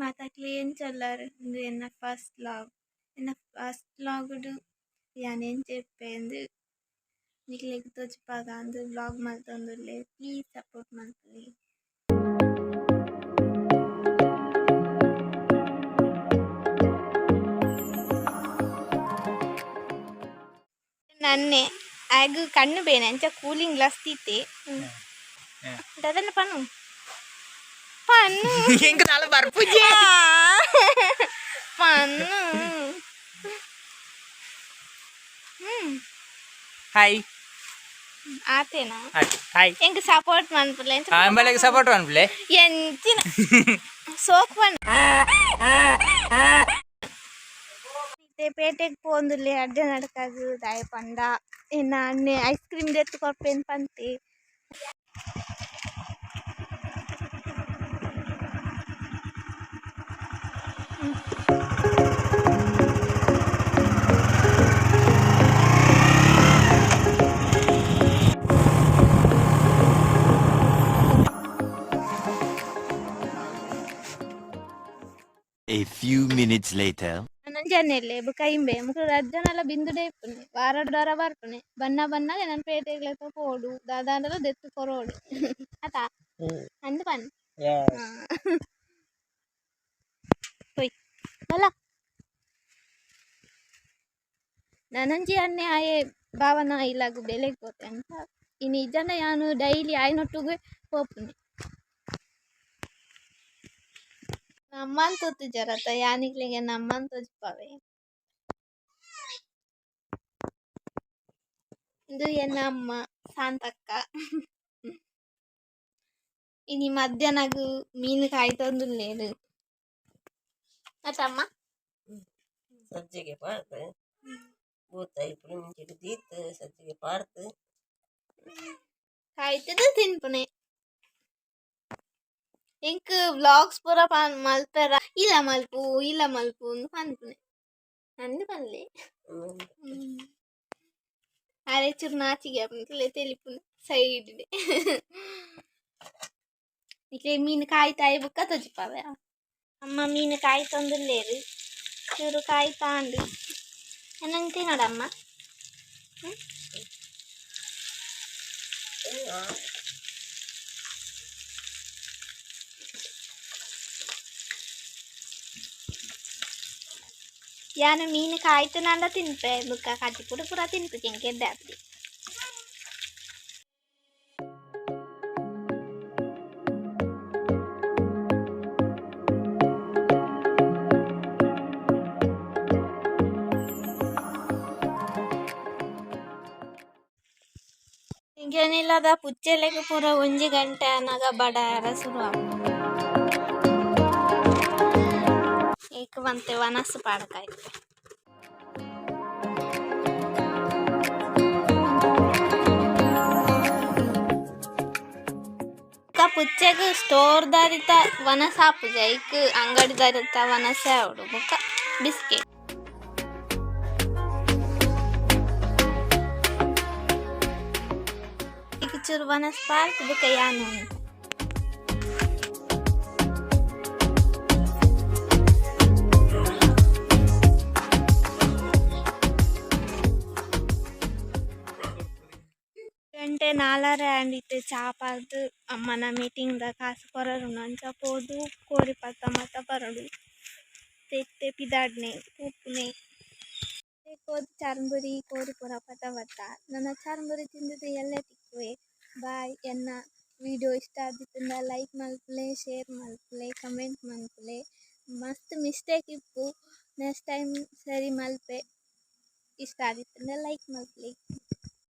ಮಾತಾ clean ಚಲ್ಲರ್ ಇಂದು ಎನ್ನ first ಲಾಗುಡು ಯಾನೇನು ಚೆಪ್ಪೆಂದು ನಿಕ್ಲೆಗ್ ತೋಜ್ಪಾಗ ಅಂದು ವ್ಲಾಗ್ ಮಲ್ತೊಂದುಲ್ಲೆ ಪ್ಲೀಸ್ ಸಪೋರ್ಟ್ ಮಲ್ಪುಲಿ. ನನ್ನೆ ಆಗ ಕಣ್ಣು ಬೇನೆ ಅಂಚ ಕೂಲಿಂಗ್ ಗ್ಲಾಸ್ ತೀತೆ ಅದನ್ನ ಪನ್ನು ಪನ್ನು ಎಂಕ ನಾಳೆ ಬರ್ಪುಜಿ ಪನ್ನು ಹಾಯ್ ಆತೇನಾ ಹಾಯ್ ಎಂಕ ಸಪೋರ್ಟ್ ಮನ್ಪುಲೆ ಅಂಬಲೆಗೆ ಸಪೋರ್ಟ್ ಮನ್ಪುಲೆ ಎಂಚಿನ ಸೋಕ್ ಪನ್ನು ಪೇಟೆಗೆ ಪೋಂದುಲ್ಲೆ ಅಡ್ಡ ನಡಕಾದು ದಾಯ ಪಂಡ ಎನ್ನ ಅಣ್ಣೆ ಐಸ್ ಕ್ರೀಮ್ ದೆತ್ತು ಕೊರ್ಪೇನು ಪಂತೆ A few minutes later. ನಂಜನ್ನೆಲ್ಲೆ ಕೈಂಬೆ ಮುಕ್ಳು ರಜ್ಜನೆಲ್ಲ ಬಿಂದುಡೆ ಇಪ್ಪುನೆ ವಾರಡ್ಡಾರ ಬರ್ಪುನೆ ಬನ್ನ ಬನ್ನಾಗ ನನ್ನ ಪೇಟೆಗ್ಲೆತ್ತ ಪೋಡು ದಾದಾಂಡಲ ದೆತ್ತು ಕೊರೋಡು ಆತ ಅಂದು ಪನ್ ಹೋಯ್ ಬಲ ನನಂಜಿ ಅನ್ನೆ ಆಯೆ ಭಾವನ ಇಲ್ಲಾಗು ಬೆಲೆಗೆ ಹೋತೆ ಅಂತ ಇನ್ನು ಇದನ್ನ ನಾನು ಡೈಲಿ ಆಯ್ನೊಟ್ಟಿಗೆ ಹೋಗ್ಪುನೆ ನಮ್ಮನ್ ತೋತು ಜರತ ಯಾನಿಗ್ಲಿಗೆ ನಮ್ಮನ್ ತೋಜ್ಪಾವೆ ಇದು ಎನ್ನ ಅಮ್ಮ ಶಾಂತಕ್ಕ ಇನಿ ಮಧ್ಯಾಹ್ನಗು ಮೀನು ಕಾಯ್ತೊಂದುಲ್ಲೇರು ಅಮ್ಮ ಸಜ್ಜಿಗೆ ಪಾಡ್ದು ಭೂತ ಇಪ್ಪು ಮುಂಚಿಗೆ ದೀತು ಸಜ್ಜಿಗೆ ಪಾಡ್ದು ಕಾಯ್ತದ ತಿನ್ಪುನೆ ಇಂಕ್ ವ್ಲಾಗ್ಸ್ ಪೂರ ಮಲ್ಪೆರ ಇಲ್ಲ ಮಲ್ಪು ಅಂತ ಪನ್ಪುನೆ ಅಂದು ಪನ್ಲೆ ಅರೆ ಚೂರು ನಾಚಿಗೆ ಅಪ್ಪಲೆ ತೆಲಿಪುನೆ ಸೈಡ್ ಇಕ್ಕೆ ಮೀನು ಕಾಯ್ತಾಯಿ ಬುಕ್ಕ ತೊಜಿಪಾವೆ ಅಮ್ಮ ಮೀನು ಕಾಯಿ ತಂದುಲ್ಲೇರು ಚೂರು ಕಾಯಿ ತಾಂಡು ಏನಂತ ನೋಡಮ್ಮ ಯಾನು ಮೀನು ಕಾಯ್ತು ನಂಡ ತಿನ್ಪೆ ಬುಕ್ಕ ಕಟ್ಟಿ ಪೂರ ತಿನ್ಪು ಕೆಂಕೆದ್ದೆ ಆಗ್ತಿ ಈಗೇನಿಲ್ಲದ ಪುಚ್ಚೆಲೆಗೆ ಪೂರ 1 ಗಂಟೆ ಅನ್ನಾಗ ಬಡಾರ ಶುರು ಏಕ ಬಂತೆ ವನಸ್ಸು ಪಾಡಕಾಯ್ತು ಪುಚ್ಚೆಗೆ ಸ್ಟೋರ್ ದಾರಿತ ವನಸ್ ಹಾಪುಜ ಐಕ್ ಅಂಗಡಿ ದಾರಿತ ವನಸ್ಸೆ ಅವಡು ಬುಕ್ಕ ಬಿಸ್ಕೆಟ್ ಈಗ ಚೂರು ವನಸ್ ಪಾರ್ಕ್ ಬುಕ್ಕ ಯಾನು ಗಂಟೆ 4 ಆಂಡಿತ್ತೆ ಚಾಪಾದು ಅಮ್ಮನ ಮೀಟಿಂಗ್ದ ಕಾಸು ಕೊರರು ನಂಚ ಪೋದು ಕೋರಿ ಪತ್ತ ಮತ್ತ ಪರಡು ತೆತ್ತೆ ಪಿದಾಡ್ನೆ ಉಪ್ಪುನೆ ಕೋದು ಚರ್ಮುರಿ ಕೋರಿ ಪುರ ಪತ್ತ ಬತ್ತ ನನ್ನ ಚರ್ಮುರಿ ತಿಂದಿದ್ದು ಎಲ್ಲ ತಿಕ್ಕುವೆ ಬಾಯ್ ಎನ್ನ ವಿಡಿಯೋ ಇಷ್ಟ ಆದಿತ್ತಂದ ಲೈಕ್ ಮಲ್ಪಲೆ ಶೇರ್ ಮಲ್ಪಲೆ ಕಮೆಂಟ್ ಮಲ್ಪಲೆ ಮಸ್ತ್ ಮಿಸ್ಟೇಕ್ ಇಪ್ಪು ನೆಕ್ಸ್ಟ್ ಟೈಮ್ ಸರಿ ಮಲ್ಪೆ ಇಷ್ಟ ಆದಿತ್ತಂದ ಲೈಕ್ ಮಲ್ಪಲೆ.